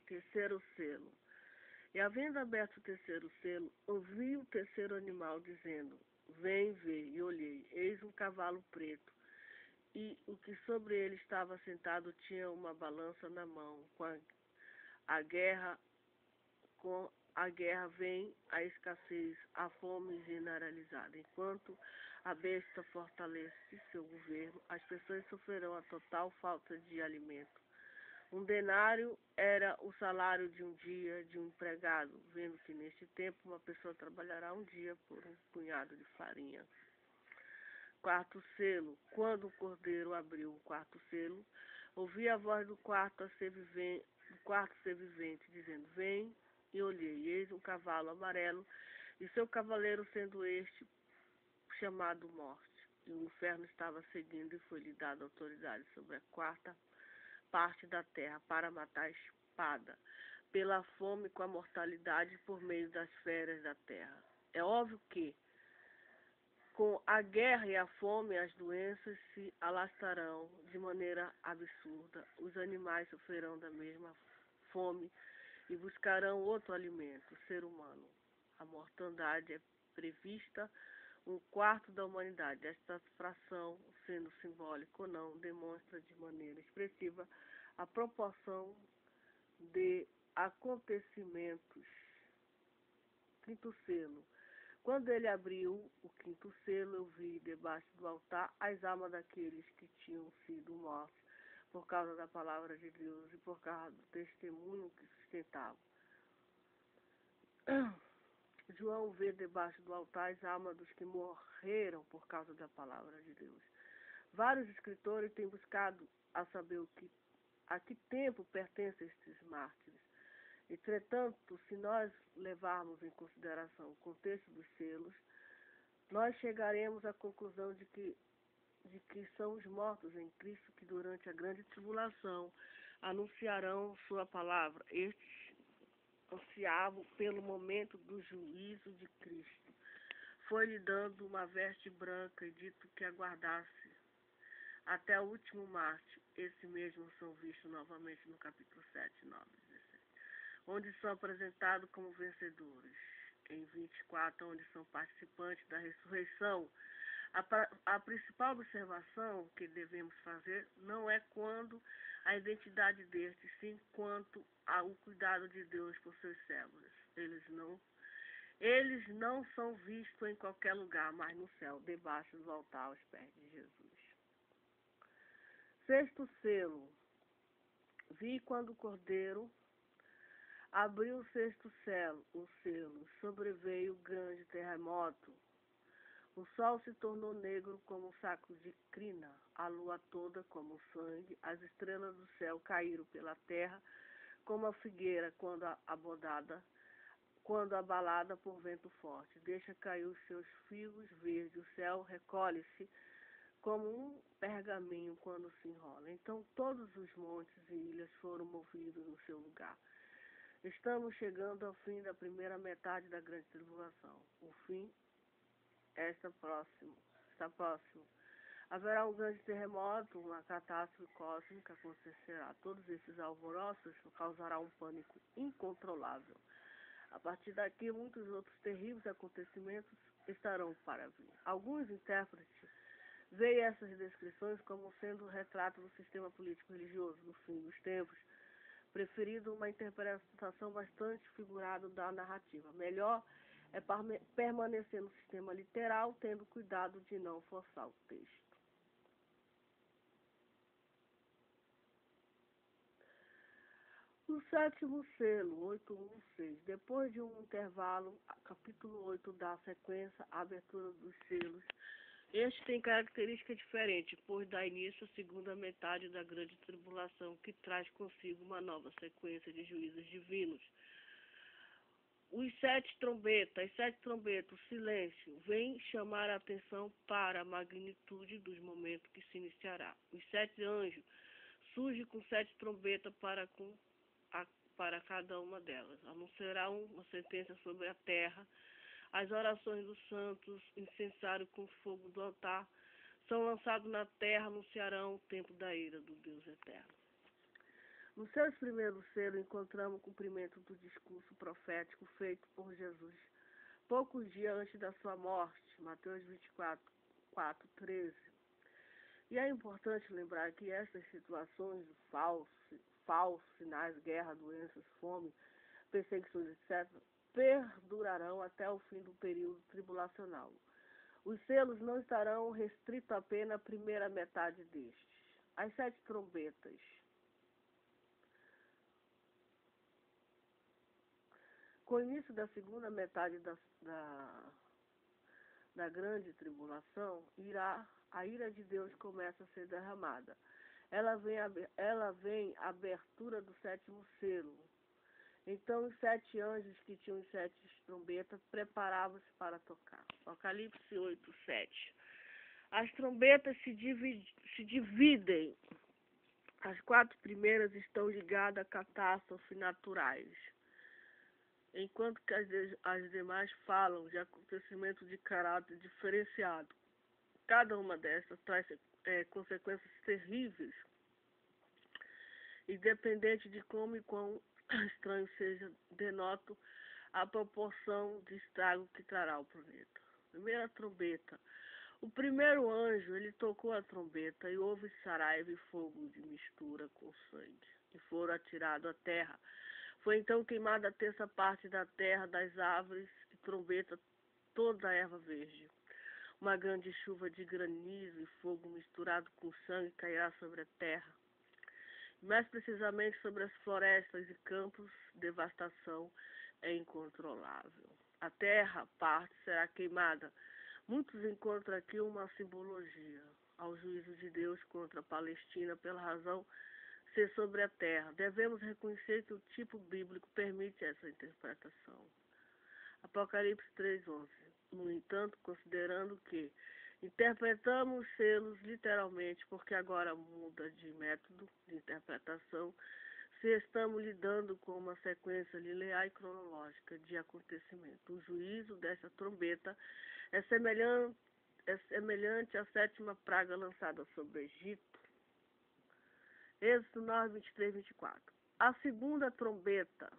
Terceiro selo. E havendo aberto o terceiro selo, ouvi o terceiro animal dizendo, vem ver, e olhei, eis um cavalo preto, e o que sobre ele estava sentado tinha uma balança na mão, com a guerra vem a escassez, a fome generalizada. Enquanto a besta fortalece seu governo, as pessoas sofrerão a total falta de alimento. Um denário era o salário de um dia de um empregado, vendo que neste tempo uma pessoa trabalhará um dia por um punhado de farinha. Quarto selo. Quando o cordeiro abriu o quarto selo, ouvi a voz do quarto ser vivente, dizendo, vem, e olhei, eis um cavalo amarelo, e seu cavaleiro sendo este chamado Morte. E o inferno estava seguindo, e foi-lhe dada autoridade sobre a quarta parte da terra para matar a espada, pela fome com a mortalidade por meio das feras da terra. É óbvio que com a guerra e a fome, as doenças se alastrarão de maneira absurda. Os animais sofrerão da mesma fome e buscarão outro alimento, o ser humano. A mortandade é prevista um quarto da humanidade. Esta fração, sendo simbólica ou não, demonstra de maneira expressiva a proporção de acontecimentos. Quinto selo. Quando ele abriu o quinto selo, eu vi debaixo do altar as almas daqueles que tinham sido mortos por causa da palavra de Deus e por causa do testemunho que sustentavam. João vê debaixo do altar as almas dos que morreram por causa da palavra de Deus. Vários escritores têm buscado a saber a que tempo pertencem estes mártires. Entretanto, se nós levarmos em consideração o contexto dos selos, nós chegaremos à conclusão de que são os mortos em Cristo que durante a grande tribulação anunciarão sua palavra. Estes ansiavam pelo momento do juízo de Cristo. Foi-lhe dando uma veste branca e dito que aguardasse até o último mártir. Esse mesmo são vistos novamente no capítulo 7, 9, 16, onde são apresentados como vencedores. Em 24, onde são participantes da ressurreição. A principal observação que devemos fazer não é quando a identidade destes, sim quanto ao cuidado de Deus por seus servos. Eles não são vistos em qualquer lugar, mas no céu, debaixo do altar, aos pés de Jesus. Sexto selo. Vi quando o cordeiro abriu o sexto selo, sobreveio grande terremoto. O sol se tornou negro como um saco de crina, a lua toda como sangue, as estrelas do céu caíram pela terra como a figueira quando abalada por vento forte. Deixa cair os seus figos verdes, o céu recolhe-se como um pergaminho quando se enrola. Então todos os montes e ilhas foram movidos no seu lugar. Estamos chegando ao fim da primeira metade da grande tribulação. O fim está próximo. Haverá um grande terremoto, uma catástrofe cósmica acontecerá. Todos esses alvoroços causarão um pânico incontrolável. A partir daqui, muitos outros terríveis acontecimentos estarão para vir. Alguns intérpretes veem essas descrições como sendo um retrato do sistema político-religioso do fim dos tempos, preferindo uma interpretação bastante figurada da narrativa. Melhor é permanecer no sistema literal, tendo cuidado de não forçar o texto. O sétimo selo, 816. Depois de um intervalo, capítulo 8 dá sequência à abertura dos selos. Este tem característica diferente, pois dá início à segunda metade da grande tribulação, que traz consigo uma nova sequência de juízos divinos. Os sete trombetas, o silêncio, vem chamar a atenção para a magnitude dos momentos que se iniciará. Os sete anjos surgem com sete trombetas para cada uma delas. Anunciará uma sentença sobre a terra. As orações dos santos, incensário com fogo do altar, são lançados na terra, anunciarão o tempo da ira do Deus eterno. Nos seus primeiros selos, encontramos o cumprimento do discurso profético feito por Jesus poucos dias antes da sua morte, Mateus 24, 4, 13. E é importante lembrar que essas situações de falsos sinais, guerra, doenças, fome, perseguições, etc., perdurarão até o fim do período tribulacional. Os selos não estarão restritos apenas à primeira metade destes. As 7 trombetas. Com o início da segunda metade da grande tribulação, a ira de Deus começa a ser derramada. Ela vem a abertura do 7º selo. Então os 7 anjos que tinham as 7 trombetas preparavam-se para tocar. Apocalipse 8, 7. As trombetas se dividem. As 4 primeiras estão ligadas a catástrofes naturais, enquanto que as demais falam de acontecimentos de caráter diferenciado. Cada uma dessas traz consequências terríveis, independente de como e quão estranho seja, denota a proporção de estrago que trará ao planeta. Primeira trombeta. O primeiro anjo, ele tocou a trombeta e houve saraiva e fogo de mistura com sangue, e foram atirados à terra. Foi então queimada a terça parte da terra, das árvores, e trombeta toda a erva verde. Uma grande chuva de granizo e fogo misturado com sangue cairá sobre a terra. Mais precisamente sobre as florestas e campos, devastação é incontrolável. A terra, parte, será queimada. Muitos encontram aqui uma simbologia ao juízo de Deus contra a Palestina pela razão ser sobre a terra. Devemos reconhecer que o tipo bíblico permite essa interpretação. Apocalipse 3:11. No entanto, considerando que interpretamos os selos literalmente, porque agora muda de método de interpretação, se estamos lidando com uma sequência linear e cronológica de acontecimentos. O juízo dessa trombeta é semelhante à 7ª praga lançada sobre o Egito. Êxodo 9, 23, 24. A segunda trombeta.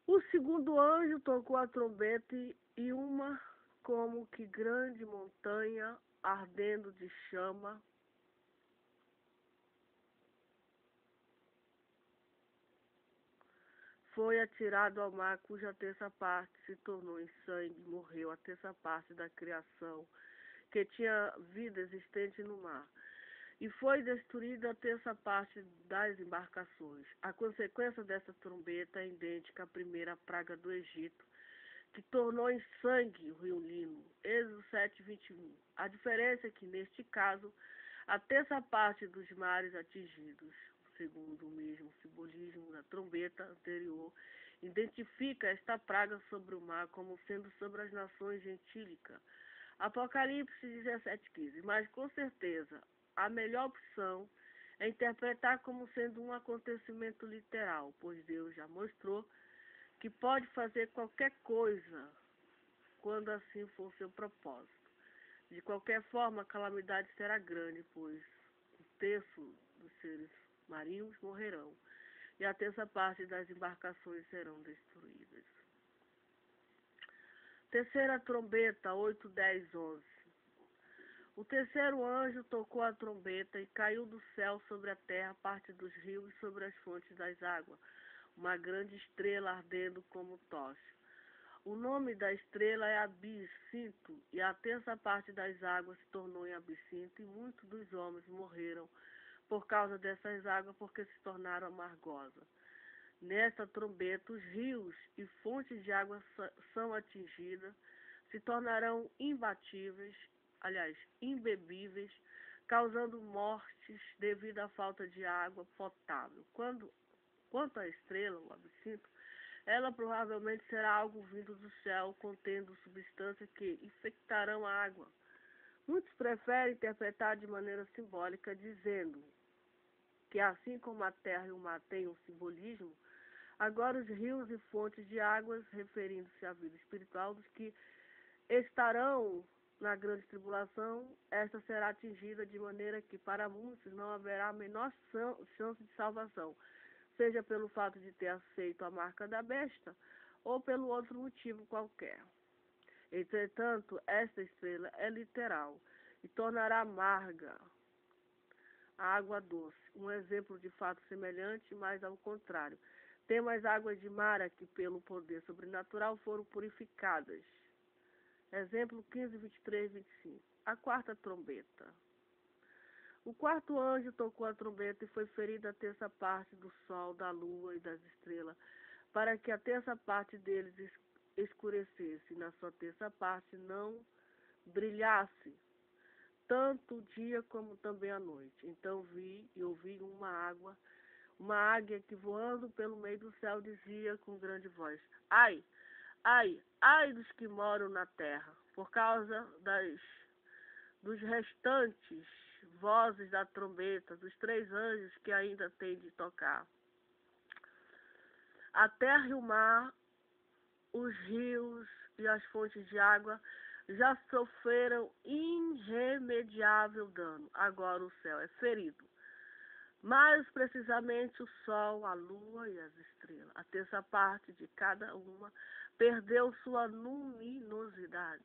O segundo anjo tocou a trombeta e uma como que grande montanha ardendo de chama foi atirado ao mar, cuja terça parte se tornou em sangue, morreu a terça parte da criação que tinha vida existente no mar. E foi destruída a terça parte das embarcações. A consequência dessa trombeta é idêntica à primeira praga do Egito, que tornou em sangue o rio Nilo. Êxodo 7, 21. A diferença é que, neste caso, a terça parte dos mares atingidos, segundo o mesmo simbolismo da trombeta anterior, identifica esta praga sobre o mar como sendo sobre as nações gentílicas. Apocalipse 17, 15. Mas, com certeza, a melhor opção é interpretar como sendo um acontecimento literal, pois Deus já mostrou que pode fazer qualquer coisa quando assim for seu propósito. De qualquer forma, a calamidade será grande, pois um terço dos seres marinhos morrerão e a terça parte das embarcações serão destruídas. Terceira trombeta, 8, 10, 11. O terceiro anjo tocou a trombeta e caiu do céu sobre a terra, parte dos rios e sobre as fontes das águas, uma grande estrela ardendo como tocha. O nome da estrela é Absinto, e a terça parte das águas se tornou em absinto, e muitos dos homens morreram por causa dessas águas, porque se tornaram amargosas. Nesta trombeta, os rios e fontes de água são atingidas, se tornarão imbatíveis, imbebíveis, causando mortes devido à falta de água potável. Quanto à estrela, o absinto, ela provavelmente será algo vindo do céu, contendo substâncias que infectarão a água. Muitos preferem interpretar de maneira simbólica, dizendo que assim como a terra e o mar têm um simbolismo, agora os rios e fontes de águas, referindo-se à vida espiritual dos que estarão na grande tribulação, esta será atingida de maneira que para muitos não haverá a menor chance de salvação, seja pelo fato de ter aceito a marca da besta ou pelo outro motivo qualquer. Entretanto, esta estrela é literal e tornará amarga a água doce, um exemplo de fato semelhante, mas ao contrário. Tem mais águas de Mara que pelo poder sobrenatural foram purificadas. Exemplo 15, 23, 25. A quarta trombeta. O quarto anjo tocou a trombeta e foi ferida a terça parte do sol, da lua e das estrelas, para que a terça parte deles escurecesse, e na sua terça parte não brilhasse, tanto o dia como também a noite. Então vi e ouvi uma águia que voando pelo meio do céu dizia com grande voz: Ai, ai, ai dos que moram na terra, por causa dos restantes vozes da trombeta, dos 3 anjos que ainda têm de tocar. A terra e o mar, os rios e as fontes de água já sofreram irremediável dano. Agora o céu é ferido. Mais precisamente o sol, a lua e as estrelas. A terça parte de cada uma perdeu sua luminosidade.